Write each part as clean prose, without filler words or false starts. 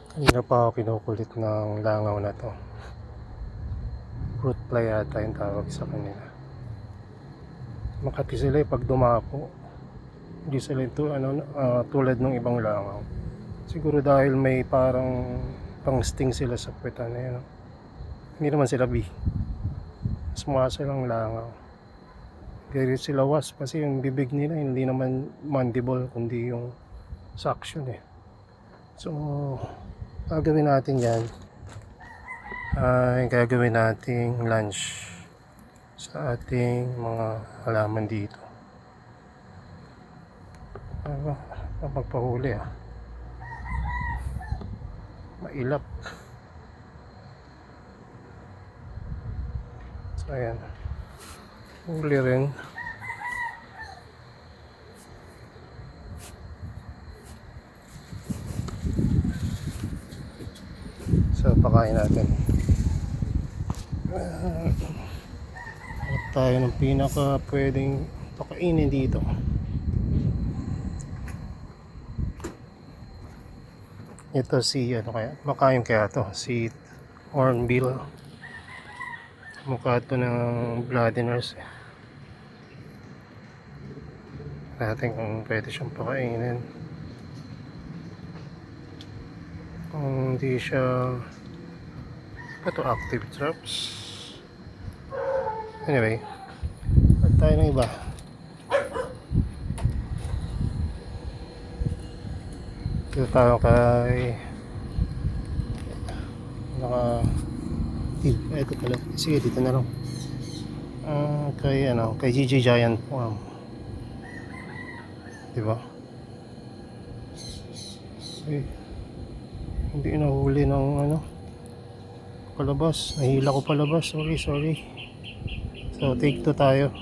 Kanina pa ako kinukulit ng langaw na to. Fruit fly yata yung tawag sa kanila. Makati sila pag dumapo. Hindi sila ito tulad ng ibang langaw. Siguro dahil may parang pang sting sila sa puwetan na yun. Hindi naman sila bee. Mas mukha silang langaw. Gaya sila wasp kasi yung bibig nila hindi naman mandible kundi yung suction eh. So gagawin natin yan ay gagawin nating lunch sa ating mga halaman dito. Magpahuli mailap. So ayan, huli rin. So pakain natin. Tayo ng pinaka pwedeng pakainin dito. Ito si kaya makain kaya to si hornbill. Mukha to ng bloody nurse natin kung pwede siyang pakainin. Kung hindi siya ito active traps. Anyway, at tayo ng iba. Dito tayo kay ito pala. Sige, dito na lang. Kay GG Giant Farm. Diba? Hindi nahuli ng palabas. Nahila ko palabas. Sorry. So, take 2 tayo.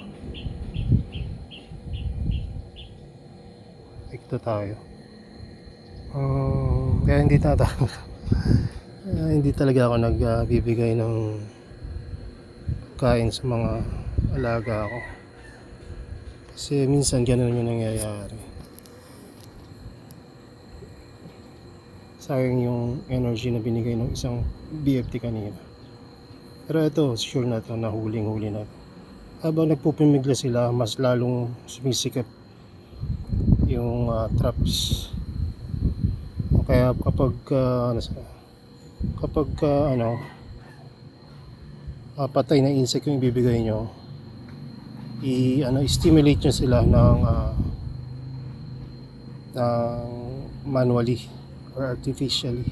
Take 2 tayo. Kaya hindi hindi talaga ako nagbibigay ng kain sa mga alaga ko. Kasi minsan ganun yung nangyayari. Sayang yung energy na binigay ng isang BFT kanina. Pero ito, sure na ito, huli na ito. Habang nagpupumigla sila, mas lalong sumisikip yung traps. Kaya kapag patay na insect yung ibibigay nyo, stimulate nyo sila ng manually or artificially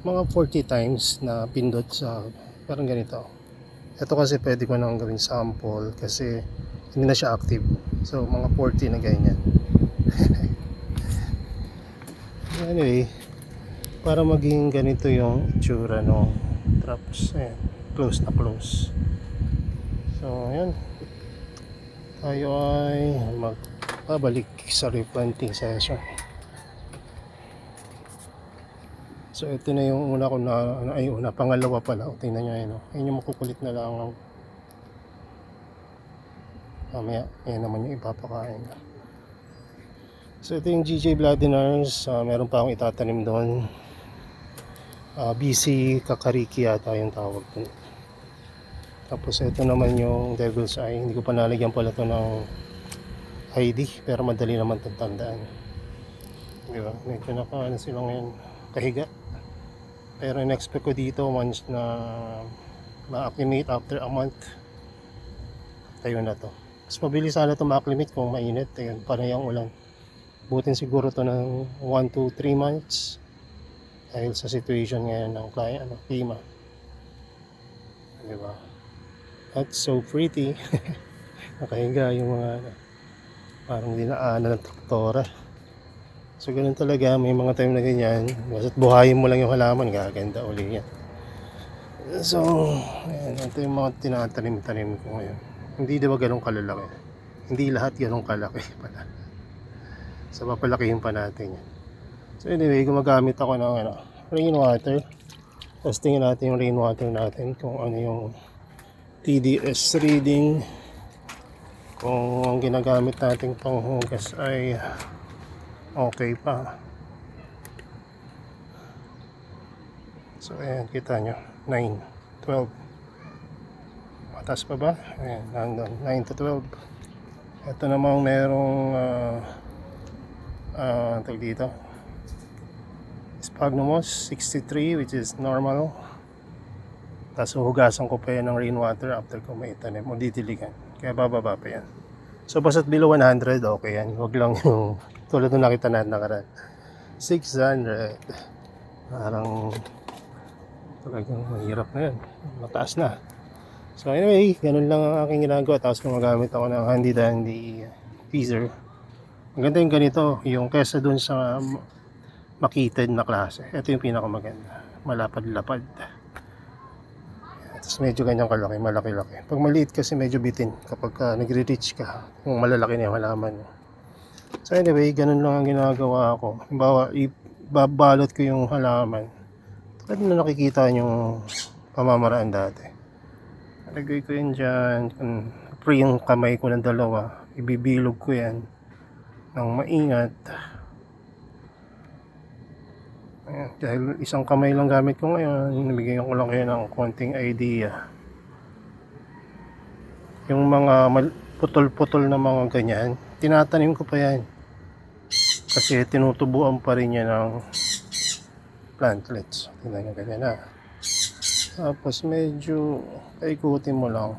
mga 40 times na pindot sa parang ganito. Ito kasi pwede ko nang gawing sample kasi hindi na siya active, so mga 40 na ganyan. Anyway, para maging ganito yung itsura ng traps, ayan, close na close. So ayan, tayo ay magbabalik sa replanting session. So ito na yung una ko pangalawa pala. O, tingnan nyo yun. Ayun yung makukulit na lang. Mamaya, yan naman yung ipapakain. So ito yung GJ Vladinars. Meron pa akong itatanim doon. BC Kakariki yata yung tawag doon. Tapos ito naman yung Devil's Eye. Hindi ko pa nalagyan pala ito ng ID. Pero madali naman itong tandaan. Diba? Medyo sila ngayon kahiga. Pero in-expect ko dito once na ma-acclimate after a month, tayo na to. Mas mabilis sana ito ma-acclimate kung mainit. Ayun, parang yung ulan. Butin siguro to ng 1 to 3 months dahil sa situation ngayon ng klima. Diba? That's so pretty. Nakahiga yung mga parang dinaanan ng traktora. So ganun talaga, may mga time na ganyan. Basta't buhayin mo lang yung halaman, gaganda uli yan. So, ayan, ito yung mga tinatanim-tanim ko ngayon. Hindi diba ganun kalalaki? Hindi lahat ganun kalaki pala. So papalakihin pa natin yan. So anyway, gumagamit ako ng rainwater. Testingin natin yung rainwater natin kung ano yung TDS reading. Kung ang ginagamit nating panghugas ay okay pa. So ayan, kita nyo, 9, 12. Mataas pa ba? Ayan, hanggang 9 to 12. Ito namang merong tawag dito, Sphagnumos 63, which is normal. Tapos huhugasan ko pa yan ng rainwater after ko may tanim o didiligan. Kaya bababa pa yan. So basta't below 100, okay yan. Huwag lang yung tulad nung nakita natin nakaraan. 600. Parang talagang mahirap na yan. Mataas na. So anyway, ganun lang ang aking ginagawa. Tapos gumagamit ako ng handy dandy teaser. Maganda yung ganito, yung kesa dun sa makitid na klase. Ito yung pinakamaganda. Malapad-lapad. Tapos medyo ganyang kalaki, malaki-laki. Pag maliit kasi medyo bitin kapag nagre-reach ka. Kung malalaki na yung halaman. So anyway, ganun lang ang ginagawa ko. Halimbawa, ibabalot ko yung halaman. Tulad na nakikita yung pamamaraan dati. Lagay ko yan dyan. Free yung kamay ko ng dalawa. Ibibilog ko yan ng maingat. Ayan, dahil isang kamay lang gamit ko ngayon, nabigyan ko lang kayo ng konting idea. Yung mga putol-putol na mga ganyan, tinatanim ko pa yan. Kasi tinutubuan pa rin yan ng plantlets. Tingnan nyo ganyan na. Tapos medyo paikutin mo lang.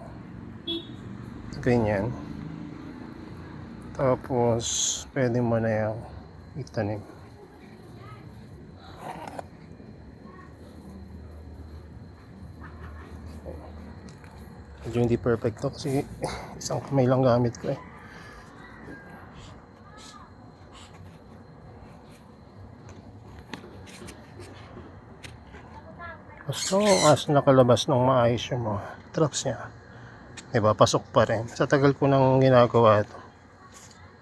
Ganyan. Tapos pwede mo na yung itanim. Medyo hindi perfect to kasi isang kamay lang gamit ko eh. Basta as nakalabas ng maayos yung mga traps niya, diba, pasok pa rin. Sa tagal ko nang ginagawa ito,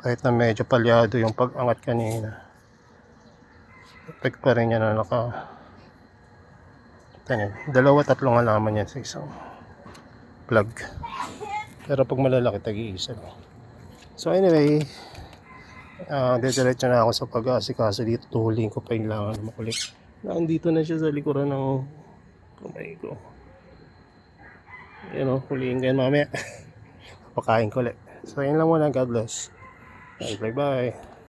kahit na medyo palyado yung pag-angat kanina, effect pa rin yan na tanim. 2-3 halaman yan sa isang plug. Pero pag malalaki, tag-iisa lang. So anyway, diretso na ako sa pag-aasikaso dito. Tuhuling ko pa yung langan na makulit. Nandito na siya sa likuran ng kamay ko. Yan o, huliin ko yan mamaya. Pakain ko ulit. So yun lang muna. God bless. Bye bye.